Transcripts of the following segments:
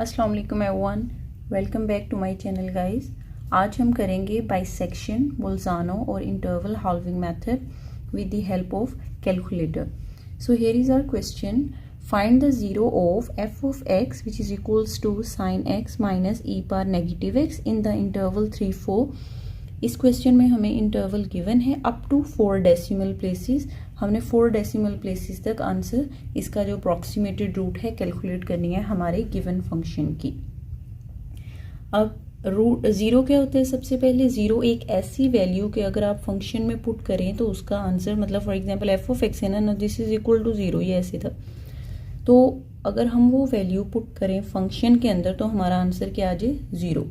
अस्सलाम वालेकुम everyone, welcome back to my channel guys. आज हम करेंगे बाइसेक्शन, बोल्जानो और interval halving method with the help of calculator. So here is our question, find the zero of f of x which is equals to sine x minus e power negative x in the interval 3-4। इस question में हमें interval given है up to 4 decimal places. हमने 4 decimal places तक answer, इसका जो approximated root है, calculate करनी है हमारे गिवन फंक्शन की। अब रूट जीरो क्या होता है? सबसे पहले जीरो एक ऐसी वैल्यू के अगर आप फंक्शन में पुट करें तो उसका आंसर, मतलब for example f of x है ना, this is equal to zero, ये ऐसे था। तो अगर हम वो वैल्यू पुट करें फंक्शन के अंदर तो हमारा आंसर क्या आ जाए? जीरो।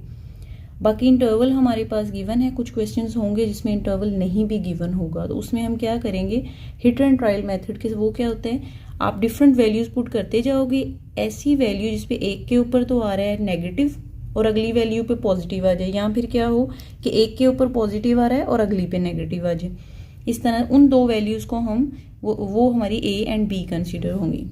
बाकी इंटरवल हमारे पास गिवन है। कुछ क्वेश्चंस होंगे जिसमें इंटरवल नहीं भी गिवन होगा, तो उसमें हम क्या करेंगे, हिट एंड ट्रायल मेथड के। वो क्या होते हैं, आप डिफरेंट वैल्यूज पुट करते जाओगे, ऐसी वैल्यू जिसपे एक के ऊपर तो आ रहा है नेगेटिव और अगली वैल्यू पे पॉजिटिव आ जाए, या फिर क्या हो कि एक के ऊपर पॉजिटिव आ रहा है और अगली पे नेगेटिव आ जाए। इस तरह उन दो वैल्यूज को हम वो हमारी ए एंड बी कंसिडर होंगी।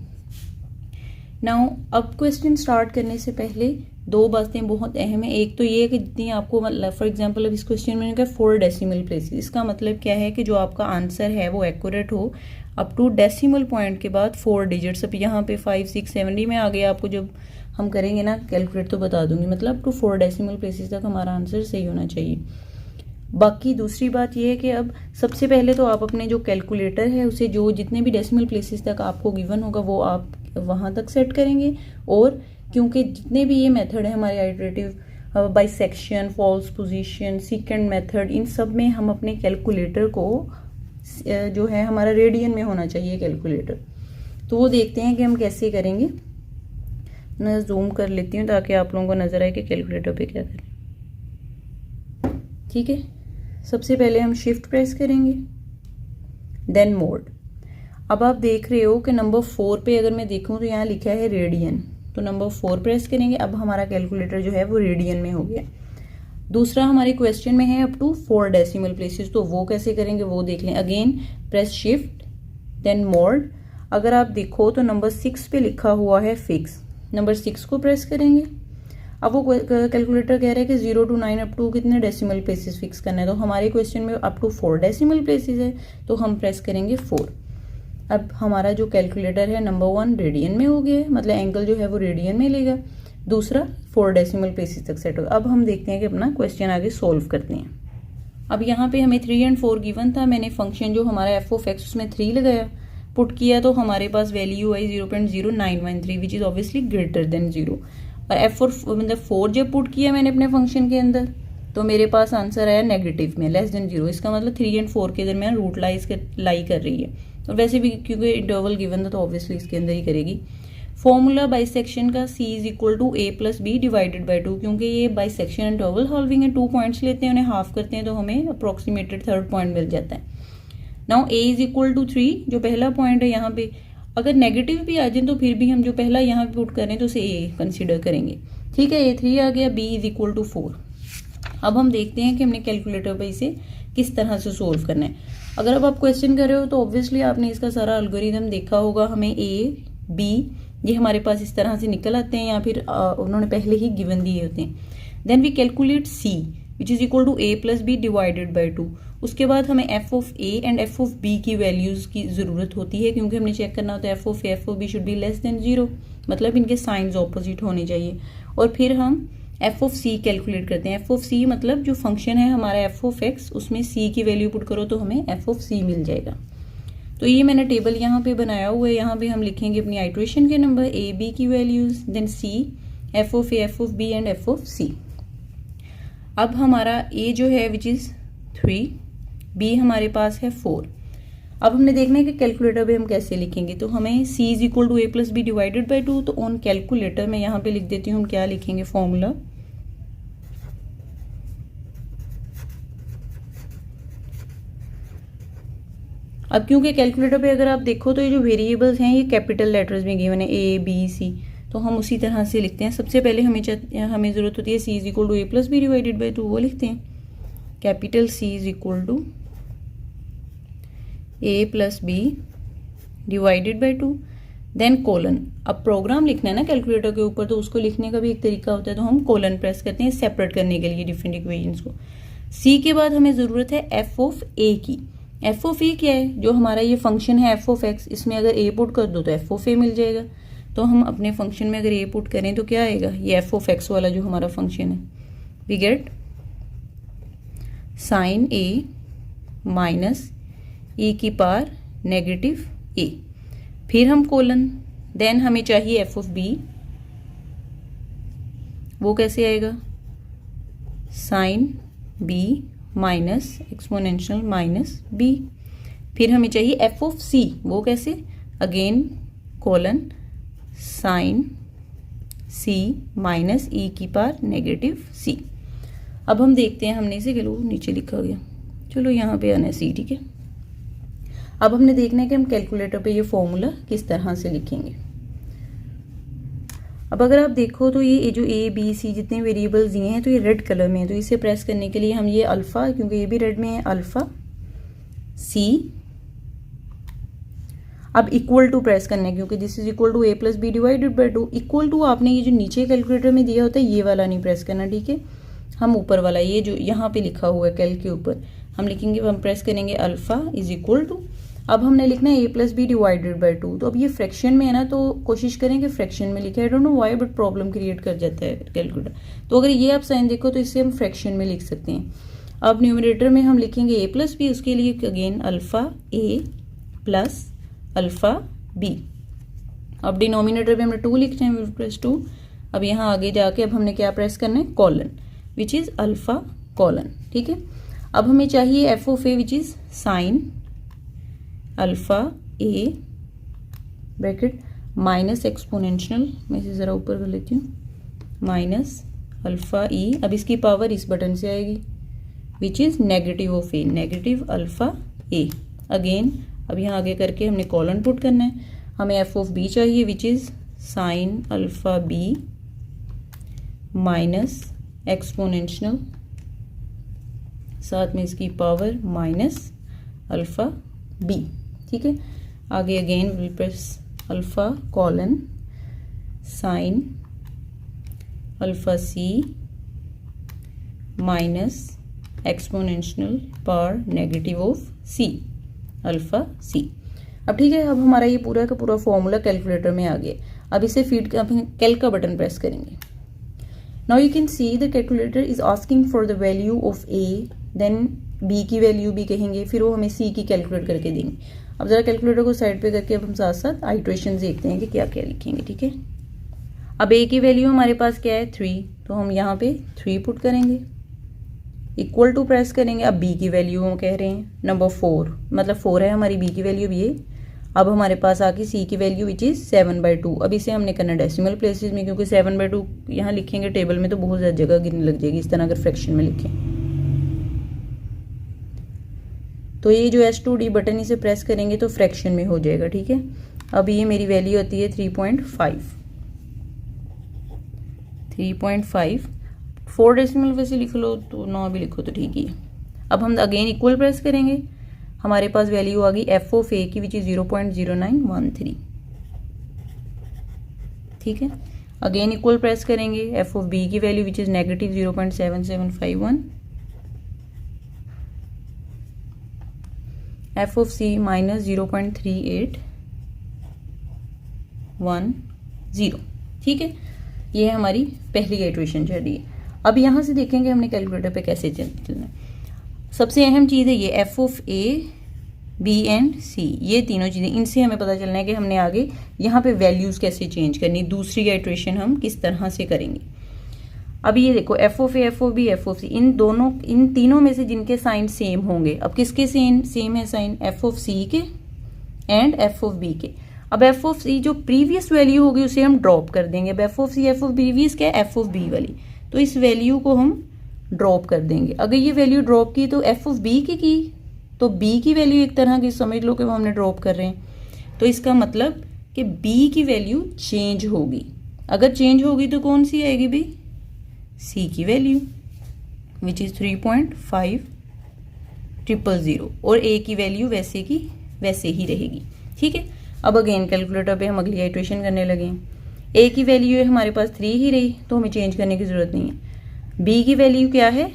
नाउ अब क्वेश्चन स्टार्ट करने से पहले दो बातें बहुत अहम है। एक तो ये है कि जितनी आपको, मतलब फॉर एग्जांपल अब इस क्वेश्चन में 4 डेसिमल प्लेसेस, इसका मतलब क्या है कि जो आपका आंसर है वो एक्यूरेट हो अप टू डेसिमल पॉइंट के बाद 4 डिजिट्स। अब यहाँ पे 5, 6, 7 में आ गया, आपको जब हम करेंगे ना कैलकुलेट तो बता दूंगी, मतलब अप टू 4 डेसिमल प्लेसेस तक हमारा आंसर सही होना चाहिए। बाकी दूसरी बात यह है कि अब सबसे पहले तो आप अपने जो कैलकुलेटर है उसे जो जितने भी डेसिमल प्लेसेस तक आपको गिवन होगा वो आप वहां तक सेट करेंगे। और क्योंकि जितने भी ये मेथड है हमारे iterative, bisection, false position, secant method, इन सब में हम अपने कैलकुलेटर को जो है हमारा रेडियन में होना चाहिए कैलकुलेटर। तो वो देखते हैं कि हम कैसे करेंगे। मैं जूम कर लेती हूँ ताकि आप लोगों को नजर आए कि कैलकुलेटर पे क्या करें। ठीक है, सबसे पहले हम शिफ्ट प्रेस करेंगे, देन मोड। अब आप देख रहे हो कि नंबर 4 पे अगर मैं देखूं तो यहाँ लिखा है रेडियन, तो नंबर 4 प्रेस करेंगे। अब हमारा कैलकुलेटर जो है वो रेडियन में हो गया। दूसरा हमारे क्वेश्चन में है अप टू 4 डेसिमल प्लेसेस, तो वो कैसे करेंगे वो देख लें। Again press shift then mode. अगर आप देखो तो नंबर 6 पे लिखा हुआ है फिक्स, नंबर 6 को प्रेस करेंगे। अब वो कैलकुलेटर कह रहा है कि 0 to 9 अप टू कितने डेसिमल प्लेसेस फिक्स करना है, तो हमारे क्वेश्चन में अप टू 4 डेसिमल प्लेसेस है, तो हम प्रेस करेंगे 4। अब हमारा जो कैलकुलेटर है नंबर 1 रेडियन में हो गया है, मतलब एंगल जो है वो रेडियन में लेगा। दूसरा 4 डेसिमल प्लेसेस तक सेट होगा। अब हम देखते हैं कि अपना क्वेश्चन आगे सोल्व करते हैं। अब यहाँ पे हमें 3 और 4 गिवन था। मैंने फंक्शन जो हमारा एफ ऑफ एक्स उसमें 3 लगाया, पुट किया, तो हमारे पास वैल्यू आई 0.0913 which is obviously greater than 0। और एफ मतलब 4 जब पुट किया मैंने अपने फंक्शन के अंदर तो मेरे पास आंसर आया नेगेटिव में, लेस देन 0। इसका मतलब 3 और 4 के दरमियान रूट लाई कर रही है। और वैसे भी क्योंकि इंटरवल गिवन था तो ऑब्वियसली इसके अंदर ही करेगी। फॉर्मूला बाइसेक्शन का C is equal to A plus b divided by 2। क्योंकि ये बाइसेक्शन इंटरवल सॉल्विंग है, 2 पॉइंट्स लेते हैं, उन्हें हाफ करते हैं तो हमें अप्रोक्सीमेटेड थर्ड पॉइंट मिल जाता है। Now A is equal to 3, जो पहला पॉइंट है यहाँ पे अगर नेगेटिव भी आ जाए तो फिर भी हम जो पहला यहाँ पे पुट करें तो उसे A कंसिडर करेंगे। ठीक है, A3 आ गया, B इज इक्वल टू 4। अब हम देखते हैं कि हमने कैलकुलेटर पे इसे किस तरह से सोल्व करना है। अगर अब आप क्वेश्चन कर रहे हो तो ऑब्वियसली आपने इसका सारा एल्गोरिथम देखा होगा। हमें A, B ये हमारे पास इस तरह से निकल आते हैं, या फिर उन्होंने पहले ही गिवन दिए होते हैं। Then we calculate C which is equal to A plus b divided by 2। उसके बाद हमें f of A and F of B की वैल्यूज की जरूरत होती है, क्योंकि हमने चेक करना होता है F of A f of B should be less than 0, मतलब इनके साइंस ऑपोजिट होने चाहिए। और फिर हम एफ ऑफ C कैलकुलेट करते हैं। एफ ऑफ C मतलब जो फंक्शन है हमारा एफ ऑफ एक्स, उसमें C की वैल्यू पुट करो तो हमें एफ ऑफ C मिल जाएगा। तो ये मैंने टेबल यहाँ पे बनाया हुआ है। यहाँ पे हम लिखेंगे अपनी आइट्रेशन के नंबर, A B की values, then C, f of A f of B and F of C। अब हमारा A जो है विच इज 3, B हमारे पास है 4। अब हमने देखना है कि कैलकुलेटर पे हम कैसे लिखेंगे। तो हमें C is equal to A plus b divided by 2, तो ऑन कैलकुलेटर में यहाँ पे लिख देती हूँ हम क्या लिखेंगे फॉर्मूला। अब क्योंकि कैलकुलेटर पे अगर आप देखो तो ये जो वेरिएबल्स हैं ये कैपिटल लेटर्स में गिवन है, A B C, तो हम उसी तरह से लिखते हैं। सबसे पहले हमें जरूरत होती है C is equal to A plus b divided by 2, वो लिखते हैं। Capital C is equal to A plus b divided by 2। Then colon. अब प्रोग्राम लिखना है ना कैलकुलेटर के ऊपर, तो उसको लिखने का भी एक तरीका होता है, तो हम कोलन प्रेस करते हैं सेपरेट करने के लिए डिफरेंट इक्वेशंस को। सी के बाद हमें ज़रूरत है एफ ऑफ ए की। एफ ऑफ ए क्या है, जो हमारा ये फंक्शन है एफ ऑफ एक्स, इसमें अगर ए पुट कर दो तो एफ ऑफ ए मिल जाएगा। तो हम अपने फंक्शन में अगर ए पुट करें तो क्या आएगा, ये एफ ऑफ एक्स वाला जो हमारा फंक्शन है, we get sine A minus ई की पावर नेगेटिव ए, फिर हम कोलन, देन हमें चाहिए एफ ऑफ बी, वो कैसे आएगा, sine b minus exponential minus b, फिर हमें चाहिए एफ ऑफ सी, वो कैसे, again colon sine c minus ई की पावर नेगेटिव सी। अब हम देखते हैं, हमने इसे चलो नीचे लिखा गया, चलो यहाँ पे आना है सी, ठीक है। अब हमने देखना है कि हम कैलकुलेटर पे ये फॉर्मूला किस तरह से लिखेंगे। अब अगर आप देखो तो ये जो ए बी सी जितने वेरिएबल्स दिए हैं तो ये रेड कलर में है, तो इसे प्रेस करने के लिए हम ये अल्फा, क्योंकि ये भी रेड में है, अल्फा सी, अब इक्वल टू प्रेस करना है क्योंकि this is equal to a plus b divided by 2। Equal to आपने ये जो नीचे कैलकुलेटर में दिया होता है ये वाला नहीं प्रेस करना, ठीक है। हम ऊपर वाला ये जो यहाँ पे लिखा हुआ है कैल के ऊपर हम लिखेंगे, हम प्रेस करेंगे अल्फा इज इक्वल टू, अब हमने लिखना है ए प्लस बी डिवाइडेड बाई 2। तो अब ये फ्रैक्शन में है ना, तो कोशिश करें कि फ्रैक्शन में लिखे, I don't know why but problem create कर जाता है कैलकुलेटर। तो अगर ये आप साइन देखो तो इससे हम फ्रैक्शन में लिख सकते हैं। अब न्यूमरेटर में हम लिखेंगे ए प्लस बी, उसके लिए अगेन अल्फा ए प्लस अल्फा बी। अब डिनोमिनेटर में हमने 2 लिखना है, प्लस 2। अब यहाँ आगे जाके अब हमने क्या प्रेस करना है, colon which is alpha colon, ठीक है। अब हमें चाहिए f of A which is sine alpha A bracket minus exponential, मैं इसे जरा ऊपर कर लेती हूँ, माइनस अल्फा ई, अब इसकी पावर इस बटन से आएगी विच is negative of A, negative alpha A. Again अब यहाँ आगे करके हमने कॉलन पुट करना है, हमें एफ ऑफ बी चाहिए which is sine alpha b minus exponential, साथ में इसकी पावर माइनस अल्फा बी, ठीक है। आगे again will press alpha colon sine alpha C minus exponential power negative of C alpha C. अब ठीक है, अब हमारा ये पूरा का पूरा फॉर्मूला कैलकुलेटर में आ गया। अब इसे फीड अब कैल का बटन प्रेस करेंगे। Now you can see the calculator is asking for the value of a, then b की वैल्यू भी कहेंगे, फिर वो हमें सी की कैलकुलेट करके देंगे। अब जरा कैलकुलेटर को साइड पे करके अब हम साथ साथ आइट्रेशन देखते हैं कि क्या क्या लिखेंगे, ठीक है। अब ए की वैल्यू हमारे पास क्या है 3, तो हम यहाँ पे 3 पुट करेंगे, इक्वल टू प्रेस करेंगे। अब बी की वैल्यू हम कह रहे हैं नंबर 4, मतलब 4 है हमारी बी की वैल्यू भी है। अब हमारे पास आके सी की वैल्यू विच इज 7/2। अब इसे हमने करना डेसिमल प्लेसेस में, क्योंकि 7/2 यहाँ लिखेंगे टेबल में तो बहुत ज़्यादा जगह गिनने लग जाएगी, इस तरह अगर फ्रैक्शन में लिखें। तो ये जो S2D बटन इसे प्रेस करेंगे तो फ्रैक्शन में हो जाएगा, ठीक है। अब ये मेरी वैल्यू आती है 3.5। 4 डेसिमल वैसे लिख लो तो 9 भी लिखो तो ठीक ही है। अब हम अगेन इक्वल प्रेस करेंगे, हमारे पास वैल्यू आ गई एफ ऑफ ए की विच इज 0.0913, ठीक है। अगेन इक्वल प्रेस करेंगे, एफ ऑफ बी की value which is negative 0.7751, f of c minus 0.3810, ठीक है। ये है हमारी पहली इटरेशन चल रही है। अब यहाँ से देखेंगे हमने कैलकुलेटर पे कैसे चलना है। सबसे अहम चीज़ है ये F of A, B and C, ये तीनों चीज़ें, इनसे हमें पता चलना है कि हमने आगे यहाँ पे वैल्यूज़ कैसे चेंज करनी, दूसरी इटरेशन हम किस तरह से करेंगे। अब ये देखो F of A, F of B, F of C, इन तीनों में से जिनके साइन सेम होंगे, अब किसके सेम है साइन, एफ ऑफ सी के एंड एफ ऑफ बी के। अब एफ ऑफ सी जो प्रीवियस वैल्यू होगी उसे हम ड्रॉप कर देंगे। अब f of c, f of previous क्या है, एफ ऑफ बी वाली, तो इस वैल्यू को हम ड्रॉप कर देंगे। अगर ये वैल्यू ड्रॉप की तो एफ ऑफ बी की तो बी की वैल्यू एक तरह की समझ लो कि वो हमने ड्रॉप कर रहे हैं, तो इसका मतलब कि बी की वैल्यू चेंज होगी। अगर चेंज होगी तो कौन सी आएगी भाई, सी की वैल्यू विच इज 3.5000 और ए की वैल्यू वैसे की वैसे ही रहेगी, ठीक है। अब अगेन कैलकुलेटर पे हम अगली आइट्रेशन करने लगे। ए की वैल्यू है हमारे पास 3 ही रही, तो हमें चेंज करने की ज़रूरत नहीं है। बी की वैल्यू क्या है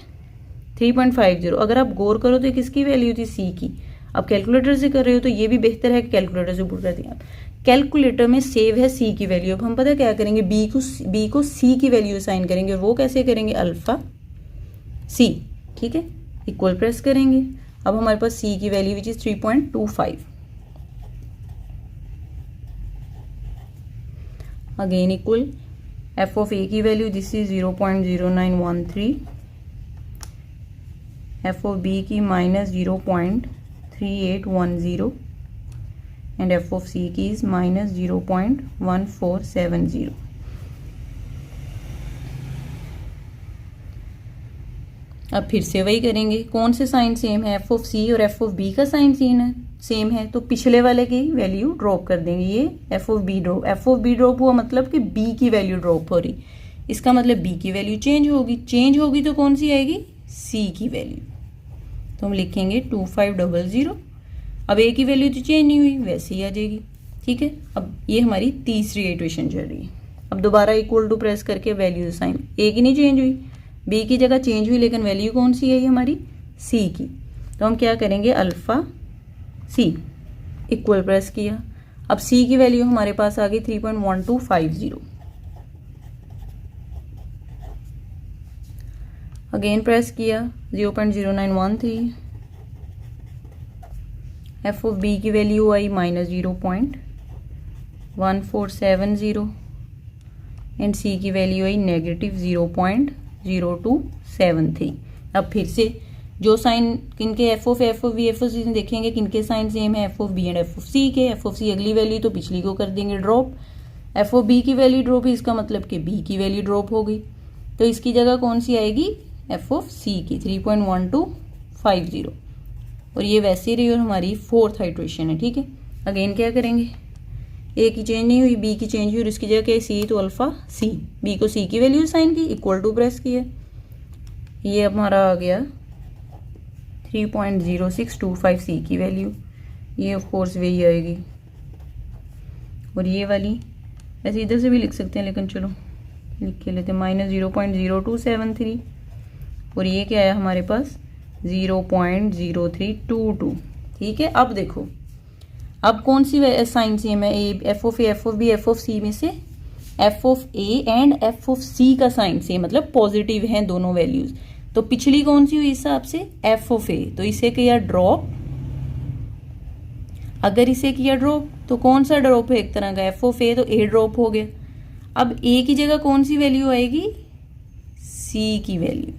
3.50। अगर आप गौर करो तो किसकी वैल्यू थी, सी की। अब कैलकुलेटर से कर रहे हो तो ये भी बेहतर है कि कैलकुलेटर से पूछ रहे थे आप। कैलकुलेटर में सेव है सी की वैल्यू। अब हम पता क्या करेंगे, बी को सी की वैल्यू असाइन करेंगे। वो कैसे करेंगे, अल्फा सी, ठीक है, इक्वल प्रेस करेंगे। अब हमारे पास सी की value which is 3.25। Again equal F of A की value this is 0.0913, F of B की -0.3810 एंड एफ ऑफ सी की इज -0.1470। अब फिर से वही करेंगे, कौन से साइन सेम है, एफ ऑफ सी और एफ ऑफ बी का साइन सेम है तो पिछले वाले की वैल्यू ड्रॉप कर देंगे। ये एफ ऑफ बी ड्रॉप हुआ मतलब कि बी की वैल्यू ड्रॉप हो रही, इसका मतलब बी की वैल्यू चेंज होगी तो कौन सी आएगी, सी की वैल्यू। तो हम लिखेंगे 2500। अब ए की वैल्यू तो चेंज नहीं हुई, वैसे ही आ जाएगी, ठीक है। अब ये हमारी तीसरी इटरेशन चल रही है। अब दोबारा इक्वल टू प्रेस करके वैल्यू साइन, ए की नहीं चेंज हुई, बी की जगह चेंज हुई, लेकिन वैल्यू कौन सी है हमारी, सी की। तो हम क्या करेंगे, अल्फा सी, इक्वल प्रेस किया। अब सी की वैल्यू हमारे पास आ गई 3.1250। अगेन प्रेस किया 0.0913, एफ ऑफ बी की वैल्यू आई -0.1470 एंड सी की वैल्यू आई -0.0273। अब फिर से जो साइन किनके, F of B F of C देखेंगे किनके साइन सेम है, F of B and F of C के। एफ ऑफ सी अगली वैल्यू तो पिछली को कर देंगे ड्रॉप, एफ ऑफ बी की वैल्यू ड्रॉप है, इसका मतलब कि बी की वैल्यू ड्रॉप हो गई, तो इसकी जगह कौन सी आएगी, एफ ऑफ सी की 3.1250। और ये वैसे ही रही और हमारी फोर्थ आइट्रेशन है, ठीक है। अगेन क्या करेंगे, ए की चेंज नहीं हुई, बी की चेंज हुई और इसकी जगह क्या है, सी, तो अल्फा सी, बी को सी की वैल्यू साइन की, इक्वल टू प्रेस किया। ये हमारा आ गया 3.0625 सी की वैल्यू, ये ऑफ कोर्स वही आएगी। और ये वाली ऐसे इधर से भी लिख सकते हैं, लेकिन चलो लिख के लेते हैं, -0.0273। और ये क्या है हमारे पास 0.0322, ठीक है। अब देखो, अब कौन सी साइन सेम है, F of A, F of B, F of C में से F of A and F of C का साइन सेम, मतलब पॉजिटिव हैं दोनों वैल्यूज। तो पिछली कौन सी हुई इस हिसाब से, एफ ऑफ ए, तो इसे किया ड्रॉप। अगर इसे किया ड्रॉप तो कौन सा ड्रॉप है, एक तरह का एफ ऑफ ए, तो ए ड्रॉप हो गया। अब ए की जगह कौन सी वैल्यू आएगी, सी की वैल्यू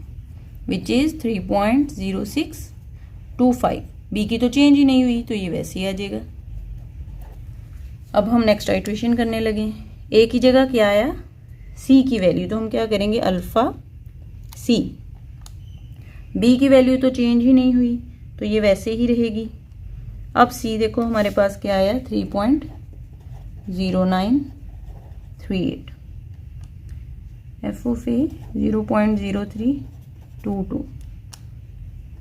विच इज 3.0625। बी की तो चेंज ही नहीं हुई, तो ये वैसे ही आ जाएगा। अब हम नेक्स्ट आइट्रेशन करने लगे। ए की जगह क्या आया, सी की वैल्यू, तो हम क्या करेंगे, अल्फा सी। बी की वैल्यू तो चेंज ही नहीं हुई, तो ये वैसे ही रहेगी। अब सी देखो हमारे पास क्या आया, 3.0938, एफ ऑफ ए 0.0322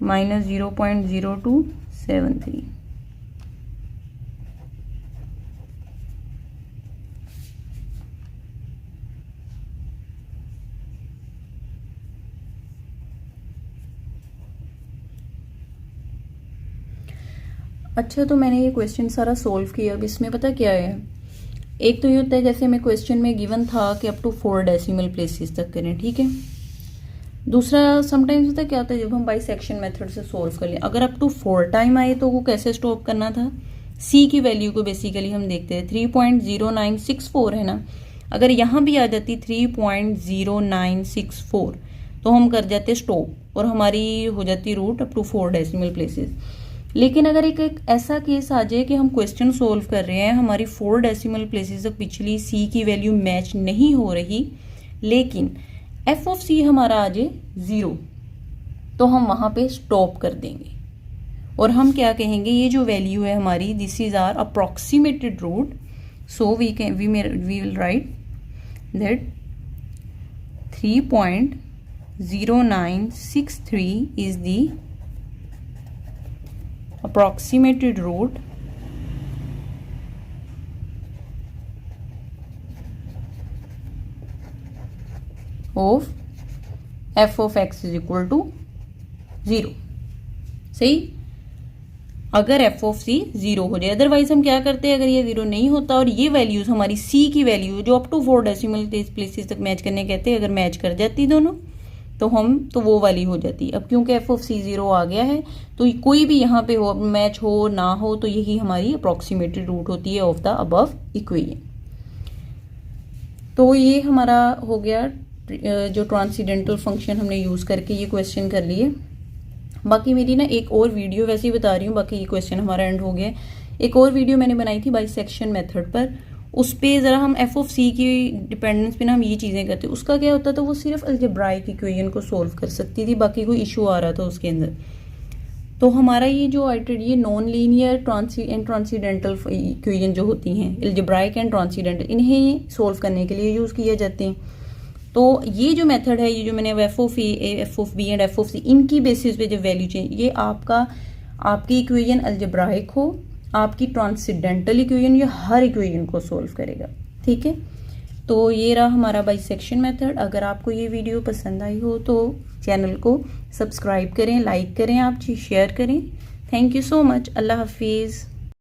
-0.0273। अच्छा, तो मैंने ये क्वेश्चन सारा सोल्व किया। अब इसमें पता क्या है, एक तो ये होता है जैसे हमें क्वेश्चन में गिवन था कि अप टू 4 डेसिमल प्लेसेस तक करें, ठीक है। दूसरा समटाइम्स होता है क्या होता है, जब हम बाइसेक्शन मेथड से सोल्व कर लें, अगर अप टू 4 टाइम आए तो वो कैसे स्टॉप करना था। सी की वैल्यू को बेसिकली हम देखते हैं 3.0964 है ना, अगर यहाँ भी आ जाती 3.0964 तो हम कर जाते स्टॉप और हमारी हो जाती root up to 4 decimal places. लेकिन अगर एक ऐसा केस आ जाए कि हम क्वेश्चन सोल्व कर रहे हैं, हमारी 4 डेसिमल प्लेसेस तक पिछली सी की वैल्यू मैच नहीं हो रही, लेकिन एफ ऑफ सी हमारा आ जाए 0, तो हम वहां पे स्टॉप कर देंगे और हम क्या कहेंगे, ये जो वैल्यू है हमारी, this is our approximated root, so we will write that 3.0963 is the approximated root of f of x is equal to 0। सही, अगर एफ ऑफ सी 0 हो जाए। अदरवाइज हम क्या करते हैं, अगर ये 0 नहीं होता और ये वैल्यूज हमारी सी की वैल्यू जो अप टू 4 डेसिमल प्लेसेस तक मैच करने कहते हैं, अगर मैच कर जाती दोनों तो वो वाली हो जाती। अब क्योंकि एफ ऑफ सी 0 आ गया है तो कोई भी यहाँ पे हो, मैच हो ना हो, तो यही हमारी अप्रोक्सीमेटेड रूट होती है ऑफ द अबव इक्वेशन। तो ये हमारा हो गया जो ट्रांसीडेंटल फंक्शन हमने यूज करके ये क्वेश्चन कर लिए। बाकी मेरी ना एक और वीडियो वैसे ही बता रही हूँ, बाकी ये क्वेश्चन हमारा एंड हो गया। एक और वीडियो मैंने बनाई थी बाइसेक्शन मेथड पर, उस पे ज़रा हम एफ ऑफ सी की डिपेंडेंस पे ना हम ये चीज़ें करते। उसका क्या होता था, वो सिर्फ अलजेब्राइक इक्वेशन को सोल्व कर सकती थी, बाकी कोई इशू आ रहा था उसके अंदर। तो हमारा ये जो ये नॉन लीनियर ट्रांसीडेंटल इक्वेशन जो होती हैं, अलजेब्राइक एंड ट्रांसीडेंटल, इन्हें सोल्व करने के लिए यूज़ किए जाते हैं। तो ये जो मेथड है, ये जो मैंने F of A, F of B and F of C, इनकी बेसिस पे जो वैल्यू चेंज, ये आपकी इक्वेशन अलजेब्राइक हो, आपकी ट्रांसीडेंटल इक्वेशन, ये हर इक्वेशन को सोल्व करेगा। ठीक है, तो ये रहा हमारा बाइसेक्शन मेथड। अगर आपको ये वीडियो पसंद आई हो तो चैनल को सब्सक्राइब करें, लाइक करें, आप शेयर करें। Thank you so much. अल्लाह हाफिज़।